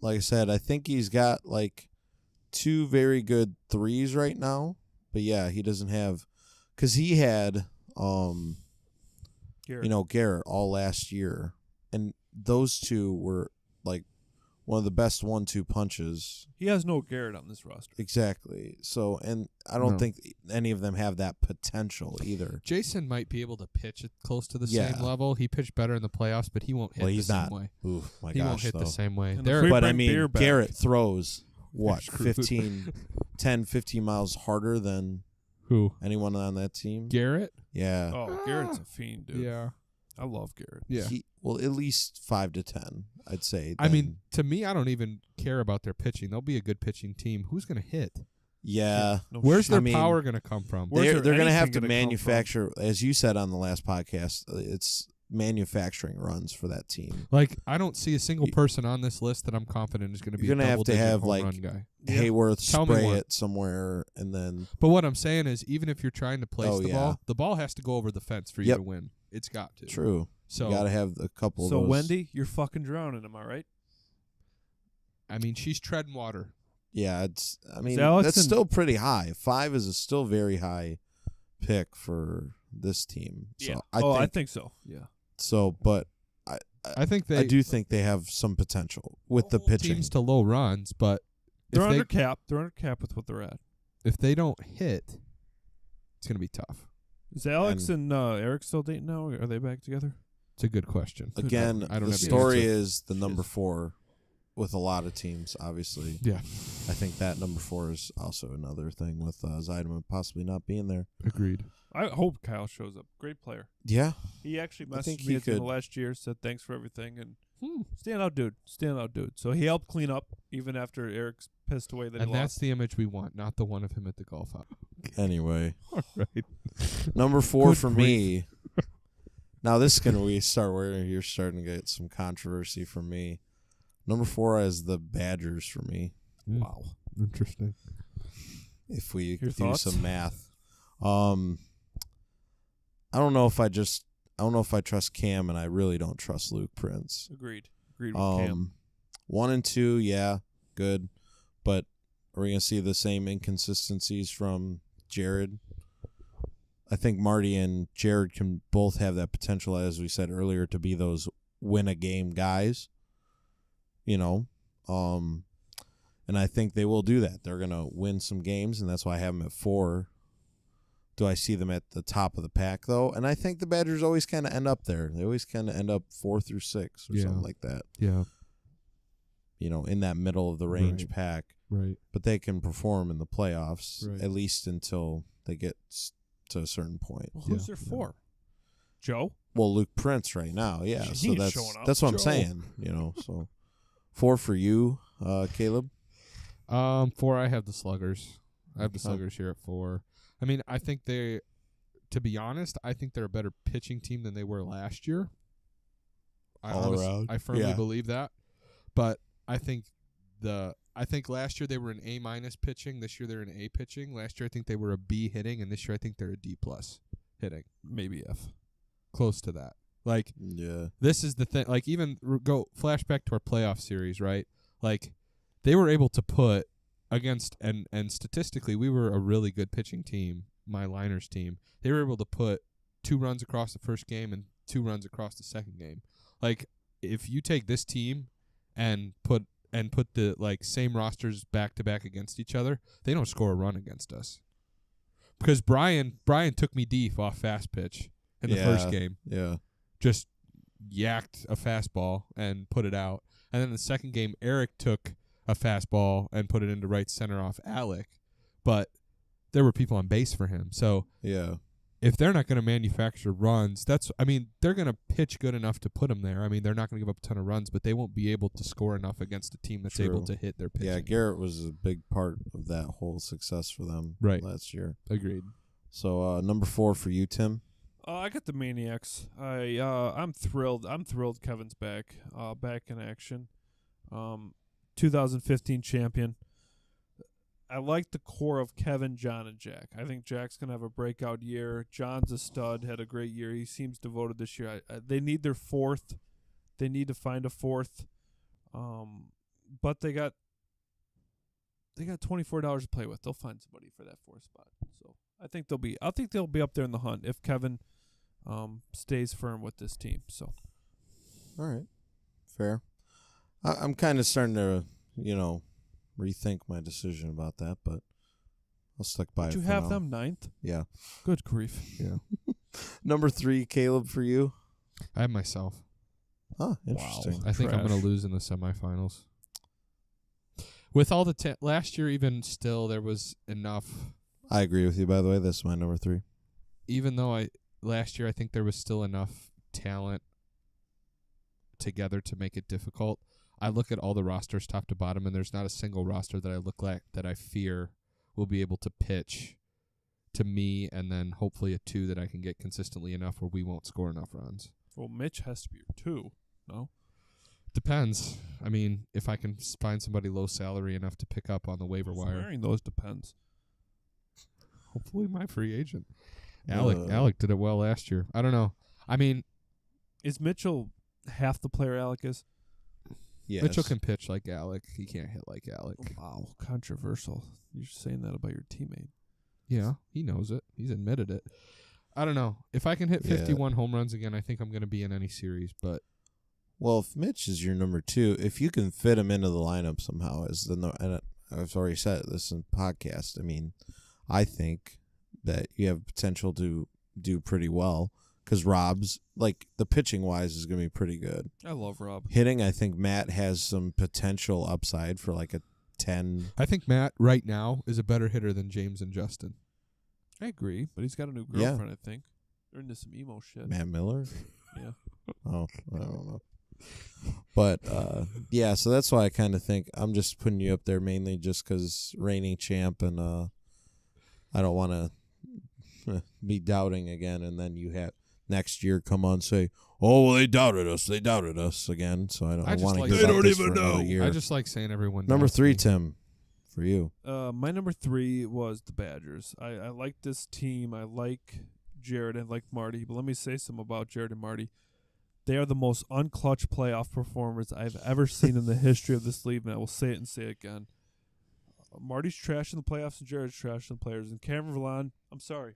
Like I said, I think he's got like 2 very good 3s right now. But yeah, he doesn't have, because he had, Garrett. Garrett all last year, and those 2 were like one of the best 1-2 punches. He has no Garrett on this roster. Exactly. So, and I don't No. think any of them have that potential either. Jason might be able to pitch it close to the Yeah. same level. He pitched better in the playoffs, but he won't hit Well, the he's same not. way. Ooh, my He gosh, won't hit though. the same way. And the They're free- But I bring beer mean, back. Garrett throws what Screwed. 10, 15 miles harder than who? anyone on that team. Garrett? Yeah. Oh, Garrett's a fiend, dude. Yeah. I love Garrett. Yeah. Well, at least 5 to 10, I'd say. I mean, then. to me, I don't even care about their pitching. They'll be a good pitching team. Who's going to hit? yeah. No Where's shit. their I mean, power going to come from? Where's They're there going to have anything to gonna come from? manufacture, as you said on the last podcast, it's manufacturing runs for that team. Like, I don't see a single You- person on this list that I'm confident is going to be You're a gonna have to double-digit have, home like, run guy. Yeah. Hayworth Tell me spray one. it somewhere, and then But what I'm saying is, even if you're trying to place Oh, yeah. the ball has to go over the fence for you Yep. to win. It's got to. true. So, You got to have a couple So of those. Wendy, you're fucking drowning. Am I right? I mean, she's treading water. Yeah, I mean, Alex that's and- still pretty high. 5 is a still very high pick for this team. So I think so. Yeah. so, but I think I do think they have some potential with the pitching. teams to low runs, but They're if under cap. They're under cap with what they're at. if they don't hit, it's going to be tough. Is Alex and Eric still dating now? Are they back together? It's a good question. Again, I don't the have the story answer. is the number 4 with a lot of teams, obviously. Yeah, I think that number 4 is also another thing with Zeideman possibly not being there. agreed. I hope Kyle shows up. Great player. Yeah. He actually I think messaged he me at the end could. of last year, said thanks for everything, and stand out dude. So he helped clean up even after Eric's pissed away that And he that's lost. the image we want, not the one of him at the golf hop. Anyway, All right. number 4 Good for me. Now this is gonna start where you're starting to get some controversy from me. Number 4 is the Badgers for me. Wow. Interesting. If we Your do thoughts? some math, I don't know if I trust Cam, and I really don't trust Luke Prince. Agreed with Cam. 1 and 2, yeah, good, but are we gonna see the same inconsistencies from Jared? I think Marty and Jared can both have that potential, as we said earlier, to be those win a game guys. And I think they will do that. They're gonna win some games, and that's why I have them at 4. Do I see them at the top of the pack though? And I think the Badgers always kind of end up there. They always kind of end up 4 through 6 or Yeah. something like that. Yeah. In that middle of the range Right. pack. Right. But they can perform in the playoffs, Right. at least until they get to a certain point. Well, who's yeah. there for? Joe? Well, Luke Prince right now, yeah. He So ain't that's showing up. that's what I'm Joe. saying. So 4 for you, Caleb. 4, I have the Sluggers. I have the Okay. Sluggers here at 4. I mean, I think to be honest, I think they're a better pitching team than they were last year. All around. I firmly Yeah. believe that. But I think last year they were an A- pitching. This year they're an A pitching. Last year I think they were a B hitting, and this year I think they're a D+ hitting. Maybe F. Close to that. Like, Yeah. this is the thing. Like, even go flashback to our playoff series, right? Like, they were able to put against and statistically we were a really good pitching team, my Liners team. They were able to put 2 runs across the first game and 2 runs across the second game. Like, if you take this team and put the same rosters back to back against each other, they don't score a run against us. Because Brian took me deep off fast pitch in the first game. Yeah. Just yacked a fastball and put it out. And then the second game, Eric took a fastball and put it into right center off Alec. But there were people on base for him. So Yeah. if they're not going to manufacture runs, they're going to pitch good enough to put them there. I mean, they're not going to give up a ton of runs, but they won't be able to score enough against a team that's able True. to hit their pitching. Yeah, Garrett was a big part of that whole success for them Right. last year. Agreed. So number 4 for you, Tim. I got the Maniacs. I'm thrilled. I'm thrilled Kevin's back in action. 2015 champion. I like the core of Kevin, John, and Jack. I think Jack's going to have a breakout year. John's a stud, had a great year. He seems devoted this year. They need their 4th. They need to find a 4th. But they got $24 to play with. They'll find somebody for that 4th spot. So I think they'll be up there in the hunt if Kevin stays firm with this team. So All right. Fair. I'm kind of starting to, rethink my decision about that, but I'll stick by it. Did you for have now. them ninth? Yeah. Good grief. Yeah. Number 3, Caleb, for you. I have myself. Huh, interesting. I think I'm going Trash. to lose in the semifinals. With all the last year, even still, there was enough. I agree with you, by the way. This is my number 3. Even though last year, I think there was still enough talent together to make it difficult. I look at all the rosters top to bottom, and there's not a single roster that I look like that I fear will be able to pitch to me, and then hopefully a 2 that I can get consistently enough where we won't score enough runs. Well, Mitch has to be your 2. No? Depends. I mean, if I can find somebody low salary enough to pick up on the waiver Who's wire. wearing those depends. Hopefully my free agent. Alec did it well last year. I don't know. I mean, Is Mitchell half the player Alec is? Yes. Mitchell can pitch like Alec. He can't hit like Alec. Wow, controversial. You're saying that about your teammate. Yeah, he knows it. He's admitted it. I don't know. If I can hit Yeah. 51 home runs again, I think I'm going to be in any series. But Well, if Mitch is your number 2, if you can fit him into the lineup somehow, and I've already said this in podcast. I mean, I think that you have potential to do pretty well because Rob's the pitching wise is going to be pretty good. I love Rob. Hitting, I think Matt has some potential upside for a 10. I think Matt right now is a better hitter than James and Justin. I agree, but he's got a new Yeah. girlfriend, I think. They're into some emo shit. Matt Miller. Yeah. Oh, I don't know. But yeah, so that's why I kind of think I'm just putting you up there mainly just because reigning champ, and I don't want to be doubting again, and then you have next year come on and say, "Oh, well, they doubted us again." So I I don't just want to like- give They up don't this even for another know. year. I just like saying everyone. Number doubts 3, me. Tim, for you. My number 3 was the Badgers. I like this team. I like Jared and like Marty. But let me say something about Jared and Marty. They are the most unclutch playoff performers I've ever seen in the history of this league, and I will say it and say it again. Marty's trash in the playoffs, and Jared's trash in the players. And Cameron Vallon, I'm sorry.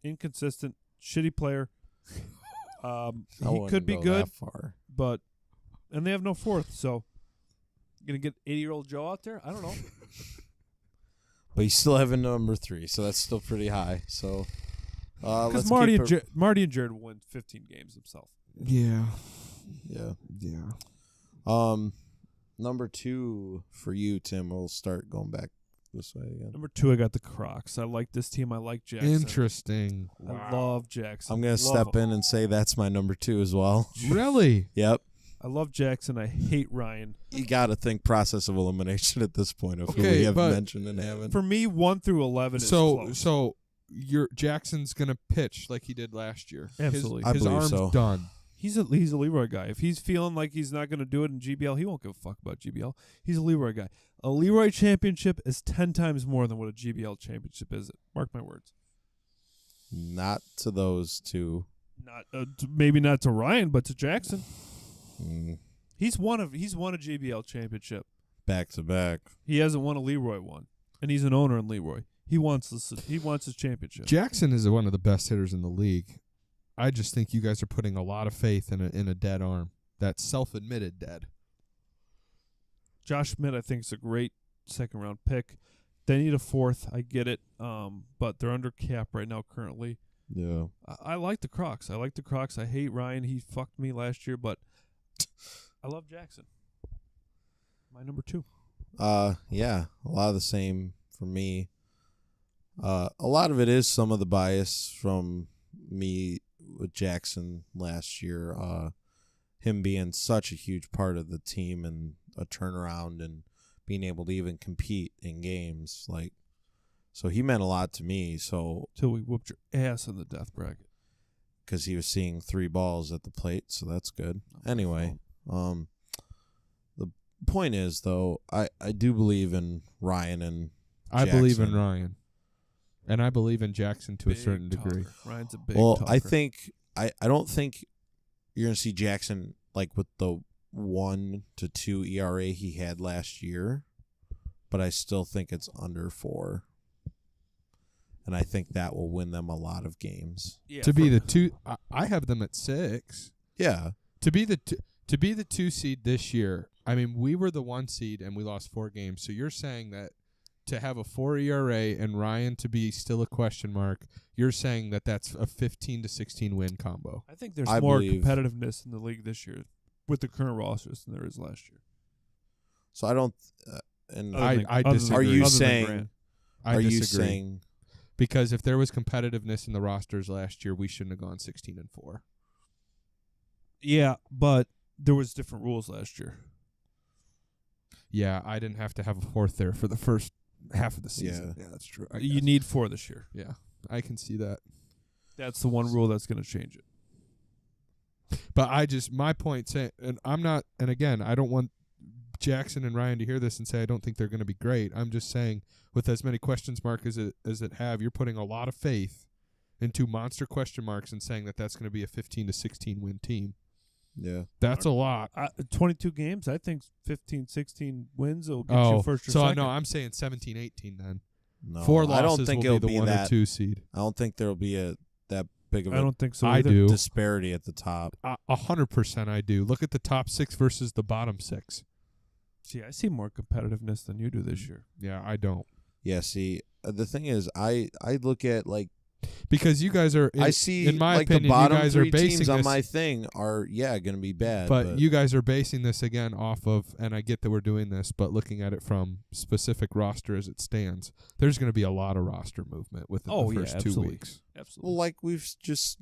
Inconsistent, shitty player. I He wouldn't could be go good, that far. but and they have no fourth, so gonna get 80-year-old Joe out there? I don't know. But you still have a number 3, so that's still pretty high. So Because let's Marty keep and Marty and Jared will win 15 games himself. Yeah. yeah. Yeah. Number 2 for you, Tim. We'll start going back this way again. Number 2, I got the Crocs. I like this team. I like Jackson. Interesting. I love Jackson. I'm gonna Love step him. in and say that's my number 2 as well. Really? Yep. I love Jackson. I hate Ryan. You got to think process of elimination at this point of who Okay, we have but- mentioned and haven't. For me, 1 through 11 is So close. your Jackson's gonna pitch like he did last year. Absolutely. I His believe arm's so. done. He's a Leroy guy. If he's feeling like he's not going to do it in GBL, he won't give a fuck about GBL. He's a Leroy guy. A Leroy championship is 10 times more than what a GBL championship is. Mark my words. Not to those two. Not maybe not to Ryan, but to Jackson. Mm, He's won a GBL championship. back to back. He hasn't won a Leroy one, and he's an owner in Leroy. He wants this. He wants his championship. Jackson is one of the best hitters in the league. I just think you guys are putting a lot of faith in a dead arm. That's self-admitted dead. Josh Schmidt, I think, is a great second-round pick. They need a fourth. I get it, but they're under cap right now currently. Yeah. I like the Crocs. I hate Ryan. He fucked me last year, but I love Jackson. My number 2. Yeah. A lot of the same for me. A lot of it is some of the bias from me with Jackson last year. Him being such a huge part of the team and a turnaround and being able to even compete in games. So he meant a lot to me. So Till we whooped your ass in the death bracket. because he was seeing 3 balls at the plate, so that's good. Anyway, the point is though, I do believe in Ryan and I believe in Jackson. Ryan. And I believe in Jackson to a certain Big degree. talker. Ryan's a big well, talker. I think I don't think you're gonna see Jackson like with the 1 to 2 ERA he had last year, but I still think it's under 4. And I think that will win them a lot of games. yeah, To be the two, I have them at 6. Yeah. To be the To be the 2 seed this year, I mean, we were the 1 seed and we lost 4 games. So you're saying that to have a 4 ERA and Ryan to be still a question mark, you're saying that that's a 15 to 16 win combo. I think there's I more believe- competitiveness in the league this year with the current rosters than there is last year. So I don't. And I other disagree. are you other than saying? Grant. I Are you disagree. saying? Because if there was competitiveness in the rosters last year, we shouldn't have gone 16-4. Yeah, but there was different rules last year. Yeah, I didn't have to have a 4th there for the first half of the season. Yeah, that's true. You need 4 this year. Yeah, I can see that. That's the one rule that's going to change it. But my point saying, and I'm not, and again, I don't want Jackson and Ryan to hear this and say I don't think they're going to be great. I'm just saying, with as many questions mark as it have, you're putting a lot of faith into monster question marks and saying that that's going to be a 15 to 16 win team. Yeah. That's a lot. 22 games, I think 15, 16 wins will get you first or so second. no, I'm saying 17-18 then. No, 4 losses I don't think will it'll be the be 1 that. or 2 seed. I don't think there'll be that big of I a don't think so I either. do. disparity at the top. 100% I do. Look at the top 6 versus the bottom 6. See, I see more competitiveness than you do this year. Yeah, I don't. Yeah. See, the thing is, I look at like Because you guys are, I see in my like opinion, the bottom you guys 3 are basing teams on this, my thing are going to be bad. but you guys are basing this again off of, and I get that we're doing this, but looking at it from specific roster as it stands, there's going to be a lot of roster movement within the first 2 absolutely. weeks. Absolutely. well, like we've just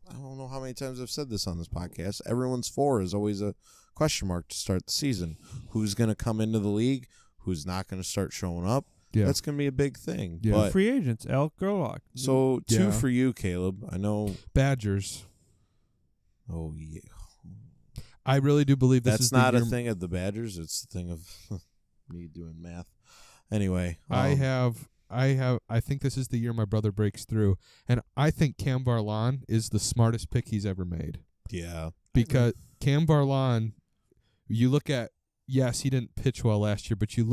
I don't know how many times I've said this on this podcast. Everyone's 4 is always a question mark to start the season. Who's going to come into the league? Who's not going to start showing up? Yeah. That's going to be a big thing. Yeah. But free agents, Alec Gerlach. so 2 Yeah. for you, Caleb. I know. Badgers. Oh yeah, I really do believe this is that's not the a year thing of the Badgers. It's the thing of me doing math. Anyway, I think this is the year my brother breaks through, and I think Cam Barlan is the smartest pick he's ever made. Yeah. Because Cam Barlan, you look at, yes, he didn't pitch well last year, but you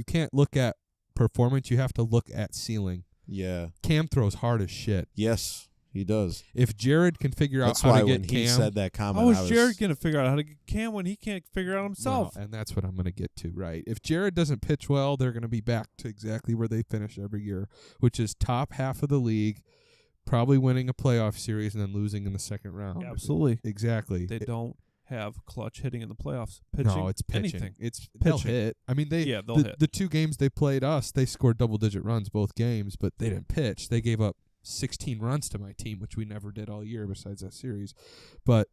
can't look at performance, you have to look at ceiling. Yeah. Cam throws hard as shit. Yes, he does. If Jared can figure That's out how why to get when Cam, he said that comment, How I is Jared going to figure out how to get Cam when he can't figure it out himself? well, and that's what I'm going to get to, right? If Jared doesn't pitch well, they're going to be back to exactly where they finish every year, which is top half of the league, probably winning a playoff series and then losing in the second round. Absolutely. Exactly. They don't have clutch hitting in the playoffs. Pitching, No, it's pitching. anything. They'll Pitching. hit. I mean, They'll the, hit. the 2 games they played us, they scored double-digit runs both games, but they didn't pitch. They gave up 16 runs to my team, which we never did all year besides that series. But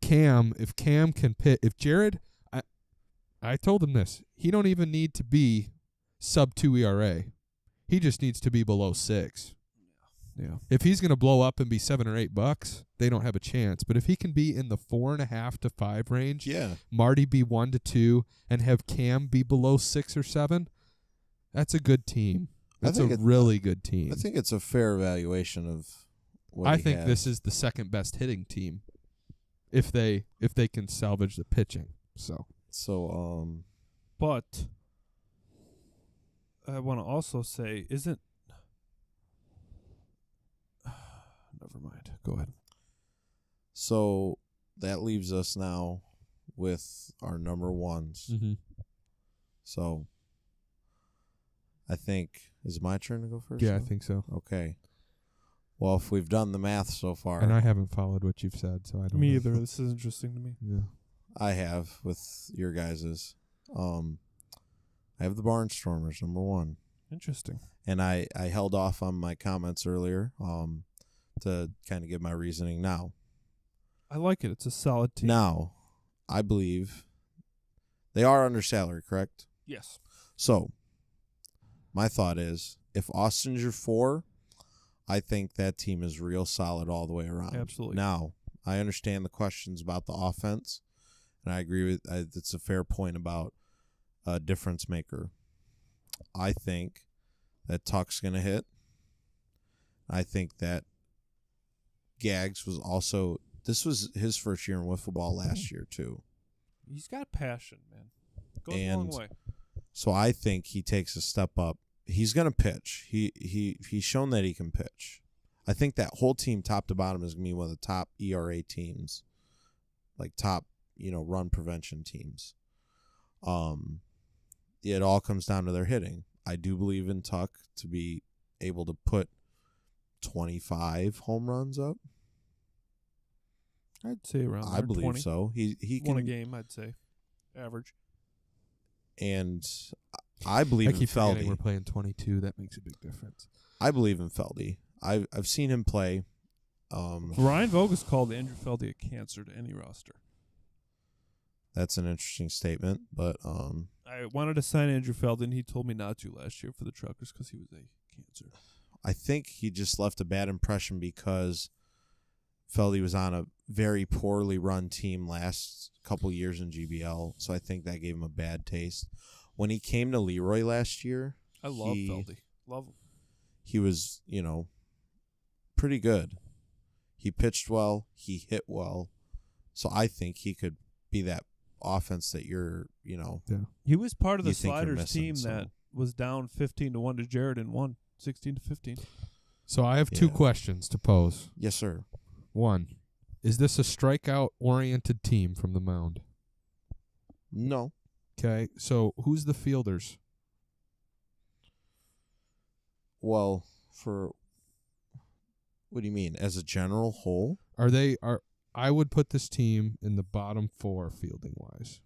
if Cam can pitch, if Jared, I told him this, he don't even need to be sub 2 ERA. He just needs to be below 6. Yeah. If he's going to blow up and be $7 or $8, they don't have a chance. But if he can be in the 4.5 to 5 range, Yeah. Marty be 1 to 2, and have Cam be below 6 or 7, that's a good team. That's a really good team. I think it's a fair evaluation of what I he think has. this is the second best hitting team if they can salvage the pitching. So But I want to also say, never mind. Go ahead. So that leaves us now with our number 1s. Mm-hmm. So I think, is it my turn to go first? Yeah, I now? think so. Okay. Well, if we've done the math so far, And I haven't followed what you've said, so I don't Me know. either. This is interesting to me. Yeah. I have with your guys's. I have the Barnstormers number 1, Interesting. and I held off on my comments earlier to kind of give my reasoning now. I like it. It's a solid team. Now, I believe they are under salary, correct? Yes. So, my thought is, if Austin's your 4, I think that team is real solid all the way around. Absolutely. Now, I understand the questions about the offense, and I agree with it's a fair point about a difference maker. I think that Tuck's going to hit. I think that Gags was also, this was his first year in wiffle ball last year too. He's got passion, man. Goes a long way. So I think he takes a step up. He's going to pitch. He's shown that he can pitch. I think that whole team, top to bottom, is going to be one of the top ERA teams like top, run prevention teams. It all comes down to their hitting. I do believe in Tuck to be able to put 25 home runs up. I'd say around I believe 20. so. He One a can, game, I'd say. Average. and I believe I in keep forgetting we're Feldy. playing 22. That makes a big difference. I believe in Feldy. I've seen him play. Ryan Vogel's called Andrew Feldy a cancer to any roster. That's an interesting statement, but I wanted to sign Andrew Feldy, and he told me not to last year for the Truckers because he was a cancer. I think he just left a bad impression because Feldy was on a very poorly run team last couple years in GBL, so I think that gave him a bad taste. When he came to Leroy last year, I love Feldy. Love him. he was, pretty good. He pitched well, he hit well, so I think he could be that offense that you're, He was part of the You think you're Sliders missing, team so- that was down 15-1 to Jared and won 16-15. So I have two Yeah. questions to pose. Yes, sir. One, is this a strikeout-oriented team from the mound? No. Okay, so who's the fielders? Well, what do you mean? As a general whole? I would put this team in the bottom 4 fielding-wise.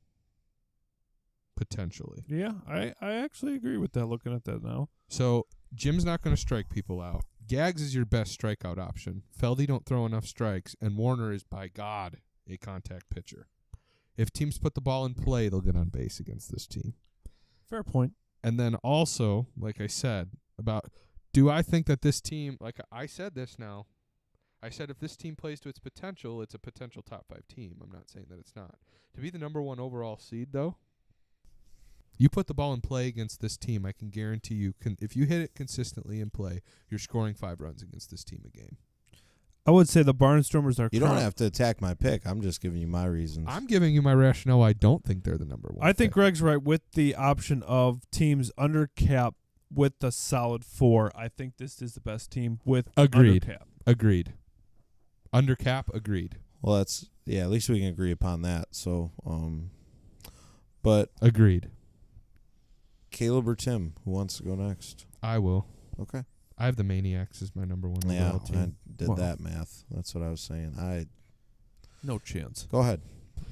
Potentially. Yeah, I actually agree with that looking at that now. So Jim's not going to strike people out. Gags is your best strikeout option. Feldy don't throw enough strikes, and Warner is, by God, a contact pitcher. If teams put the ball in play, they'll get on base against this team. Fair point. And then also, like I said, do I think that this team, like I said this now, I said if this team plays to its potential, it's a potential top 5 team. I'm not saying that it's not. To be the number 1 overall seed, though, you put the ball in play against this team, I can guarantee you, if you hit it consistently in play, you're scoring 5 runs against this team a game. I would say the Barnstormers are. You don't have to attack my pick. I'm just giving you my reasons. I'm giving you my rationale. I don't think they're the number 1. I think pick. Greg's right with the option of teams under cap with the solid 4. I think this is the best team with Agreed. under cap. Agreed. Under cap, agreed. Well, at least we can agree upon that. So, but Agreed. Caleb or Tim, who wants to go next? I will. Okay. I have the Maniacs as my number 1 Yeah, overall team. I did Wow. that math. That's what I was saying. No chance. Go ahead.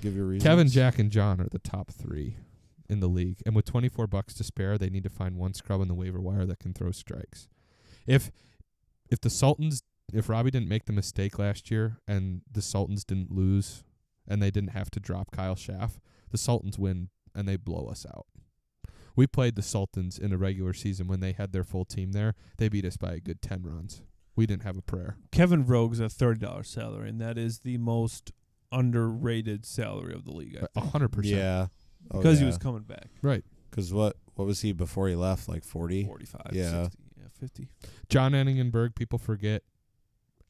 Give your reasons. Kevin, Jack, and John are the top 3 in the league. And with $24 to spare, they need to find one scrub on the waiver wire that can throw strikes. If Robbie didn't make the mistake last year and the Sultans didn't lose and they didn't have to drop Kyle Schaff, the Sultans win and they blow us out. We played the Sultans in a regular season when they had their full team there. They beat us by a good 10 runs. We didn't have a prayer. Kevin Vroeg's a $30 salary, and that is the most underrated salary of the league. I think. 100%. Yeah. Because he was coming back. Right. Because what was he before he left? Like 40? 45, Yeah. 60, 50. John Enningenberg, people forget,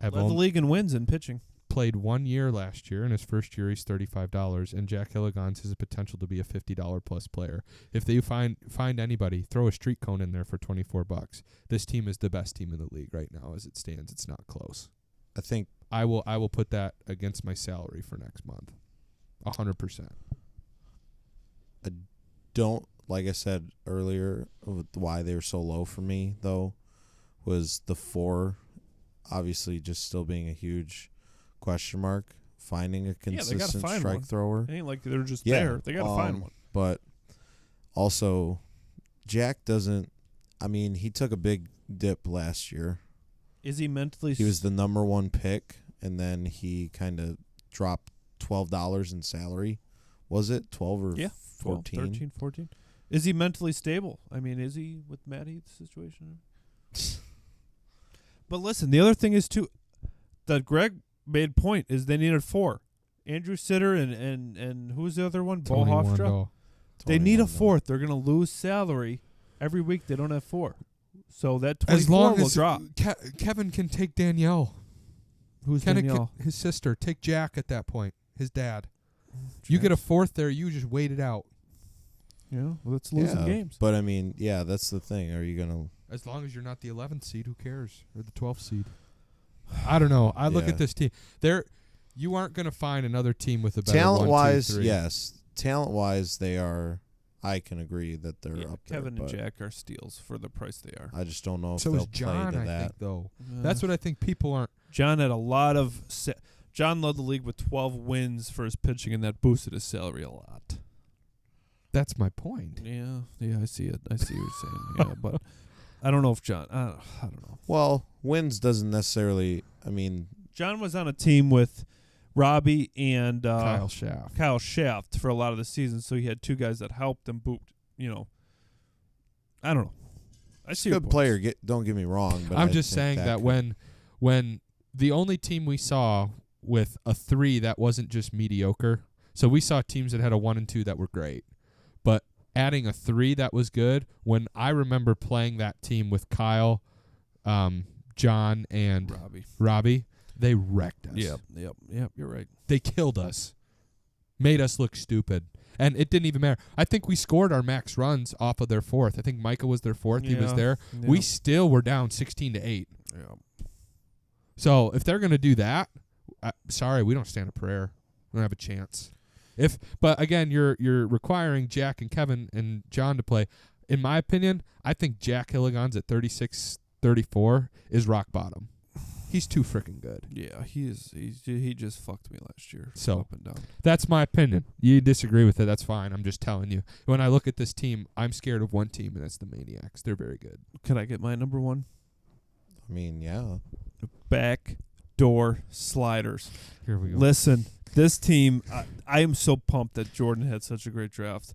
Led the league in wins and pitching. played 1 year last year. In his first year, he's $35, and Jack Hilligans has a potential to be a $50 plus player. If they find anybody, throw a street cone in there for $24. This team is the best team in the league right now as it stands. It's not close. I think I will put that against my salary for next month. 100%. don't, like I said earlier, why they were so low for me, though, was the 4 obviously just still being a huge question mark. Finding a gotta consistent find strike one. thrower. It ain't like they're just Yeah, there. They got to find one. But also, Jack doesn't, he took a big dip last year. Is he mentally... He was the number 1 pick, and then he kind of dropped $12 in salary. Was it 12 or 14? 13, 14. Is he mentally stable? Is he with Matt Heath's situation? But listen, the other thing is, too, that Greg made point is they needed 4. Andrew Sitter and who's the other one? Bo Tony Hofstra. Wandel. They need a 21, 4th. They're going to lose salary every week. They don't have 4. So that 24 As long will as drop. Kevin can take Danielle. Who's Kenna Danielle? his sister. Take Jack at that point. His dad. You get a 4th there. You just wait it out. Yeah, well, it's losing games. But, that's the thing. Are you going to... As long as you're not the 11th seed, who cares? Or the 12th seed. I don't know. I look Yeah. at this team. You aren't going to find another team with a better Talent-wise, 1, 2, 3. yes. Talent-wise, they are. I can agree that they're Yeah, up there. Kevin and but Jack are steals for the price they are. I just don't know if So they'll is John, play to I that. think, though. That's what I think people aren't. John had a lot of. John led the league with 12 wins for his pitching, and that boosted his salary a lot. That's my point. Yeah, I see it. I see what you're saying. Yeah, but I don't know if John. I don't know. Well, wins doesn't necessarily. I mean, John was on a team with Robbie and Kyle Schaff. Kyle Shaft for a lot of the season, so he had two guys that helped him boot. I don't know. I see your good points. player. Don't get me wrong, but I'm I just think saying that could- when the only team we saw with a 3 that wasn't just mediocre, so we saw teams that had a 1 and 2 that were great, but adding a 3 that was good. When I remember playing that team with Kyle, John, and Robbie, they wrecked us. Yep. You're right. They killed us, made us look stupid. And it didn't even matter. I think we scored our max runs off of their 4th. I think Micah was their 4th. He was there. Yeah. We still were down 16-8. Yeah. So if they're going to do that, sorry, we don't stand a prayer. We don't have a chance. But again, you're requiring Jack and Kevin and John to play. In my opinion, I think Jack Hilligan's at 36-34 is rock bottom. He's too freaking good. Yeah, he just fucked me last year. So, up and down. That's my opinion. You disagree with it, that's fine. I'm just telling you. When I look at this team, I'm scared of one team, and that's the Maniacs. They're very good. Can I get my number 1? I mean, yeah. Back door sliders. Here we go. Listen, this team, I am so pumped that Jordan had such a great draft.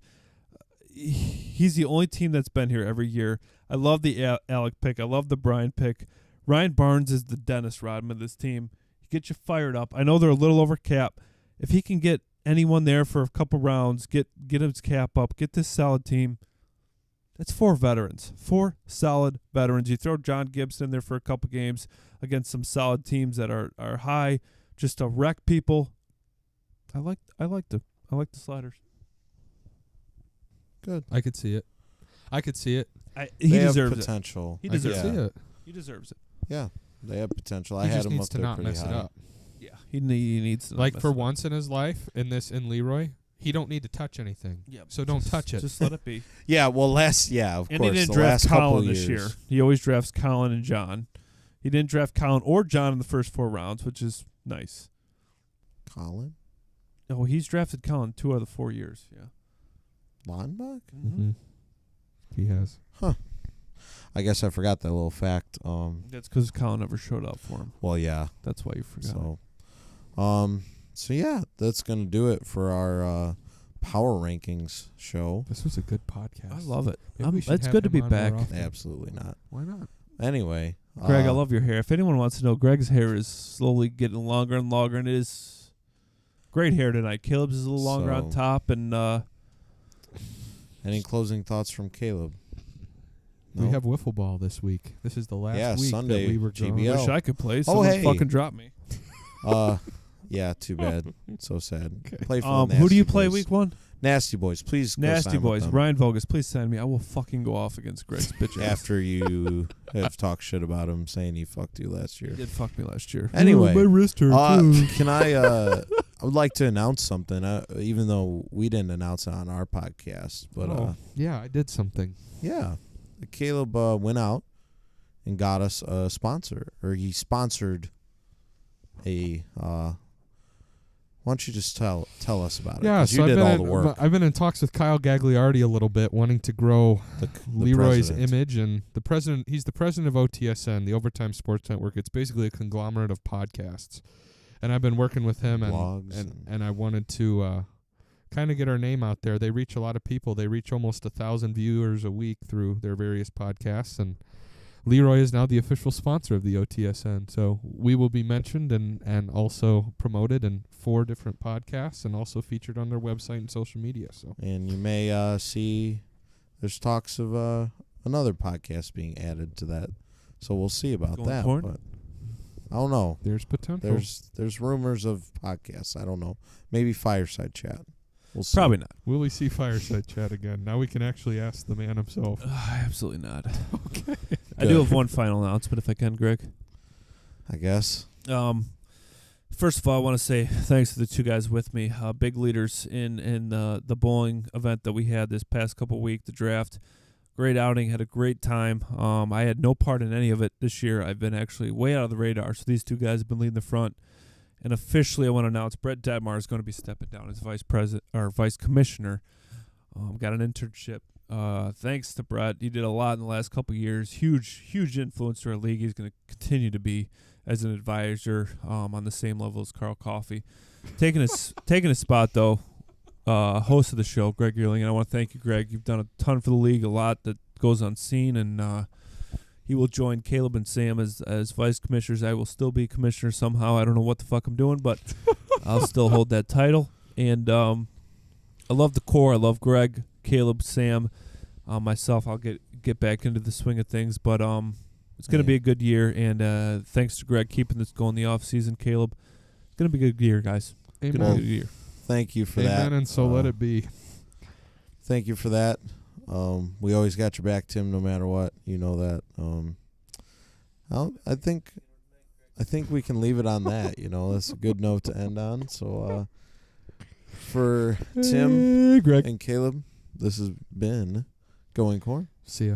He's the only team that's been here every year. I love the Alec pick. I love the Brian pick. Ryan Barnes is the Dennis Rodman of this team. He gets you fired up. I know they're a little over cap. If he can get anyone there for a couple rounds, get his cap up, get this solid team, that's 4 veterans. 4 solid veterans. You throw John Gibson in there for a couple games against some solid teams that are high, just to wreck people. I like the sliders. Good. I could see it. He They have deserves it. potential. He I could deserves see it. He deserves it. Yeah, they have potential. He I had just him needs up to there not pretty mess high. it up. Yeah, he needs to not Like mess for it up. once in his life, in Leroy, he don't need to touch anything. Yeah, So don't touch it. Just let it be. Yeah, well, of And course. he didn't the draft last couple Colin this years. year. He always drafts Colin and John. He didn't draft Colin or John in the first 4 rounds, which is nice. Colin Oh, he's drafted Colin 2 out of the 4 years. Yeah. Lonbach? Mm-hmm. He has. I guess I forgot that little fact. That's because Colin never showed up for him. Well, yeah. That's why you forgot. So yeah, that's gonna do it for our power rankings show. This was a good podcast. I love it. Maybe we should It's have good to him be on back. more often. Absolutely not. Why not? Anyway, Greg, I love your hair. If anyone wants to know, Greg's hair is slowly getting longer and longer, and it is great hair tonight. Caleb's is a little longer on So- top, and Any closing thoughts from Caleb? We No? have wiffle ball this week. This is the last week Sunday, that we were going. GBL. wish I could play. Oh, Someone hey. fucking drop me. Yeah, too bad. So sad. Okay. Play for the Who do you Nasty play Boys. week 1? Nasty Boys, please. Go Nasty sign with Boys. them Ryan Vogus, please send me. I will fucking go off against Greg's bitch ass. after you have talked shit about him, saying he fucked you last He year. did fuck me last year. Anyway, my wrist hurts. can I? I would like to announce something, even though we didn't announce it on our podcast. But yeah, I did something. yeah, Caleb went out and got us a sponsor, or he sponsored a. Why don't you just tell us about it? Yeah, 'Cause so you did all I've the been work. I've been in talks with Kyle Gagliardi a little bit, wanting to grow The Leroy's president. image, and the president. He's the president of OTSN, the Overtime Sports Network. It's basically a conglomerate of podcasts, and I've been working with him, Blogs and I wanted to kind of get our name out there. They reach a lot of people. They reach almost 1,000 viewers a week through their various podcasts, and Leroy is now the official sponsor of the OTSN. So we will be mentioned and also promoted in 4 different podcasts, and also featured on their website and social media. So And you may see there's talks of another podcast being added to that. So we'll see about Going that. porn? But I don't know. there's potential. There's rumors of podcasts. I don't know. Maybe Fireside Chat. We'll see. Probably not. Will we see Fireside Chat again? Now we can actually ask the man himself. Absolutely not. Okay. I do have one final announcement, if I can, Greg. I guess. First of all, I want to say thanks to the two guys with me, big leaders in the bowling event that we had this past couple weeks, the draft. Great outing, had a great time. I had no part in any of it this year. I've been actually way out of the radar, so these two guys have been leading the front. And officially, I want to announce Brett Detmar is going to be stepping down as vice president or vice commissioner. Got an internship. Thanks to Brett, he did a lot in the last couple of years. Huge influence to our league. He's going to continue to be as an advisor on the same level as Carl Coffey. Taking a spot, though, host of the show, Greg Yearling. And I want to thank you, Greg. You've done a ton for the league, a lot that goes unseen. And he will join Caleb and Sam as vice commissioners. I will still be commissioner somehow. I don't know what the fuck I'm doing, but I'll still hold that title. And I love the core. I love Greg, Caleb, Sam, myself. I'll get back into the swing of things. But it's going to be a good year, and thanks to Greg keeping this going the off season. Caleb, it's going to be a good year, guys. Amen. Gonna be a good year. Thank you for Amen, that. and so let it be. Thank you for that. We always got your back, Tim, no matter what. You know that. I think we can leave it on that. You know, that's a good note to end on. So for Tim Greg. and Caleb, this has been Going Corn. See ya.